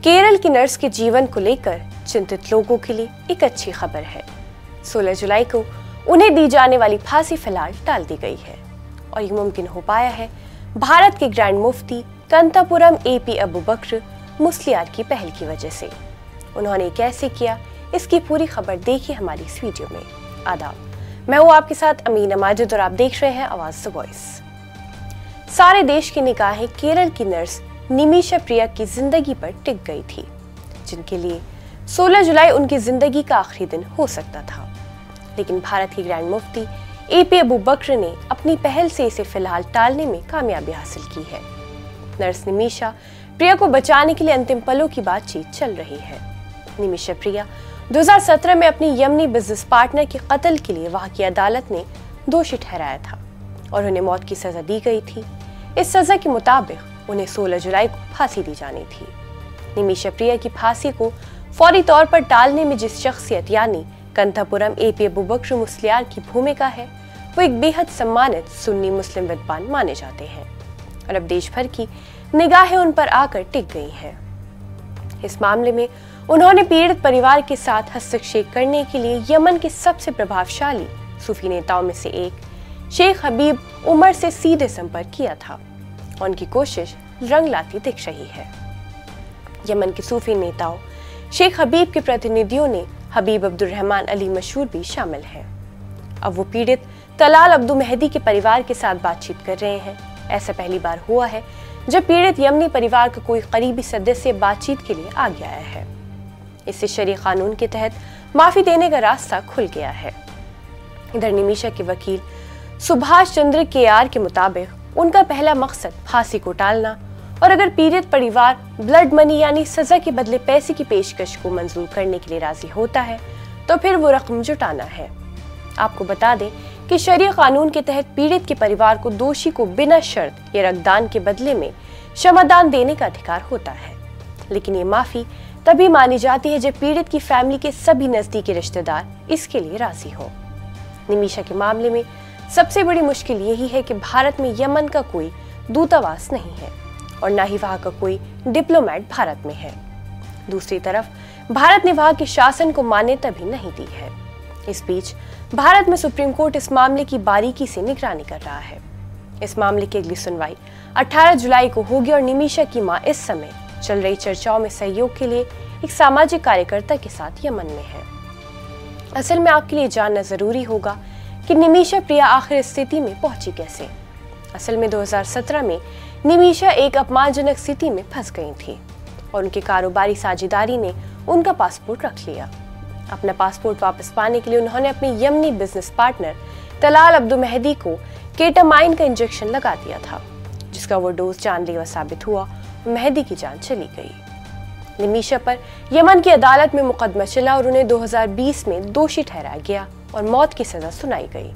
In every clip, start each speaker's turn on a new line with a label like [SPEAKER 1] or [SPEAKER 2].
[SPEAKER 1] केरल की नर्स के जीवन को लेकर चिंतित लोगों के लिए एक अच्छी खबर है। 16 जुलाई को उन्हें दी जाने वाली फांसी फिलहाल टाल दी गई है और ये मुमकिन हो पाया है भारत के ग्रैंड मुफ्ती कंतापुरम AP अबू बकर मुस्लियार की पहल की वजह से। उन्होंने कैसे किया, इसकी पूरी खबर देखिए हमारी इस वीडियो में। आदाब, मैं हूँ आपके साथ अमीना माजिद और आप देख रहे हैं आवाज द वॉइस। सारे देश की निगाहें केरल की नर्स निमिषा प्रिया की जिंदगी पर टिक गई थी, जिनके लिए 16 जुलाई उनकी जिंदगी का आखिरी दिन हो सकता था। लेकिन भारत के ग्रैंड मुफ्ती AP अबू बकर ने अपनी पहल से इसे फिलहाल टालने में कामयाबी हासिल की है। नर्स निमिषा प्रिया को बचाने के लिए अंतिम पलों की बातचीत चल रही है। निमिषा प्रिया 2017 में अपनी यमनी बिजनेस पार्टनर के कत्ल के लिए वहां की अदालत ने दोषी ठहराया था और उन्हें मौत की सजा दी गई थी। इस सजा के मुताबिक उन्हें 16 जुलाई को फांसी दी जानी थी। निमिषा प्रिया की फांसी को फौरी तौर पर टालने में जिस शख्सियत यानी कंतापुरम AP अबू बकर मुस्लियार की भूमिका है, वो एक बेहद सम्मानित सुन्नी मुस्लिम विद्वान माने जाते हैं और अब देश भर की निगाहें उन पर आकर टिक गई हैं। इस मामले में उन्होंने पीड़ित परिवार के साथ हस्तक्षेप करने के लिए यमन के सबसे प्रभावशाली सूफी नेताओं में से एक शेख हबीब उमर से सीधे संपर्क किया था। उनकी कोशिश रंग लाती दिख रही है। यमन के सूफी नेताओं शेख हबीब के प्रतिनिधियों ने हबीब अब्दुल रहमान अली मशहूर भी शामिल हैं। अब वो पीड़ित तलाल अब्दु मेहदी के परिवार के साथ बातचीत कर रहे हैं। ऐसा पहली बार हुआ है जब पीड़ित यमनी परिवार का कोई करीबी सदस्य बातचीत के लिए आगे आया है। इससे शरीय कानून के तहत माफी देने का रास्ता खुल गया है। इधर निमिषा के वकील सुभाष चंद्र KR के मुताबिक उनका पहला मकसद फांसी को टालना और अगर पीड़ित परिवार ब्लड मनी यानी सजा के बदले पैसे की पेशकश को मंजूर करने के लिए राजी होता है तो फिर वो रकम जुटाना है। आपको बता दें कि शरीय कानून के तहत पीड़ित के परिवार को दोषी को बिना शर्त या रक्तदान के बदले में क्षमादान देने का अधिकार होता है, लेकिन ये माफी तभी मानी जाती है जब पीड़ित की फैमिली के सभी नजदीकी रिश्तेदार इसके लिए राजी हो। निमिषा के मामले में सबसे बड़ी मुश्किल यही है कि भारत में यमन का कोई दूतावास नहीं है और न ही वहां का कोई डिप्लोमेट भारत में है। दूसरी तरफ भारत ने वहां के शासन को मान्यता भी नहीं दी है। इस बीच भारत में सुप्रीम कोर्ट इस मामले की बारीकी से निगरानी कर रहा है। इस मामले की अगली सुनवाई 18 जुलाई को होगी और निमिषा की मां इस समय चल रही चर्चाओं में सहयोग के लिए एक सामाजिक कार्यकर्ता के साथ यमन में है। असल में आपके लिए जानना जरूरी होगा कि निमिषा प्रिया आखिर इस स्थिति में पहुंची कैसे। असल में 2017 में निमिषा एक अपमानजनक स्थिति में फंस गई थी और उनके कारोबारी साझेदारी ने उनका पासपोर्ट रख लिया। अपना पासपोर्ट वापस पाने के लिए उन्होंने अपने यमनी बिजनेस पार्टनर तलाल अब्दु मेहदी को केटामाइन का इंजेक्शन लगा दिया था, जिसका वो डोज जानलेवा साबित हुआ और मेहदी की जान चली गई। निमिषा पर यमन की अदालत में मुकदमा चला और उन्हें 2020 में दोषी ठहराया गया और मौत की सजा सुनाई गई।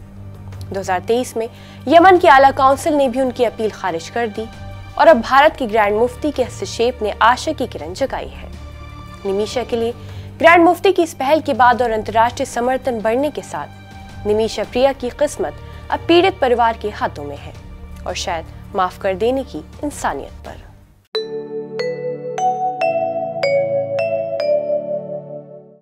[SPEAKER 1] 2023 में यमन की आला काउंसिल ने भी उनकी अपील खारिज कर दी और अब भारत के ग्रैंड मुफ्ती के हस्तक्षेप ने आशा की किरण जगाई है। निमिषा के लिए ग्रैंड मुफ्ती की इस पहल के बाद और अंतर्राष्ट्रीय समर्थन बढ़ने के साथ निमिषा प्रिया की किस्मत अब पीड़ित परिवार के हाथों में है और शायद माफ कर देने की इंसानियत पर।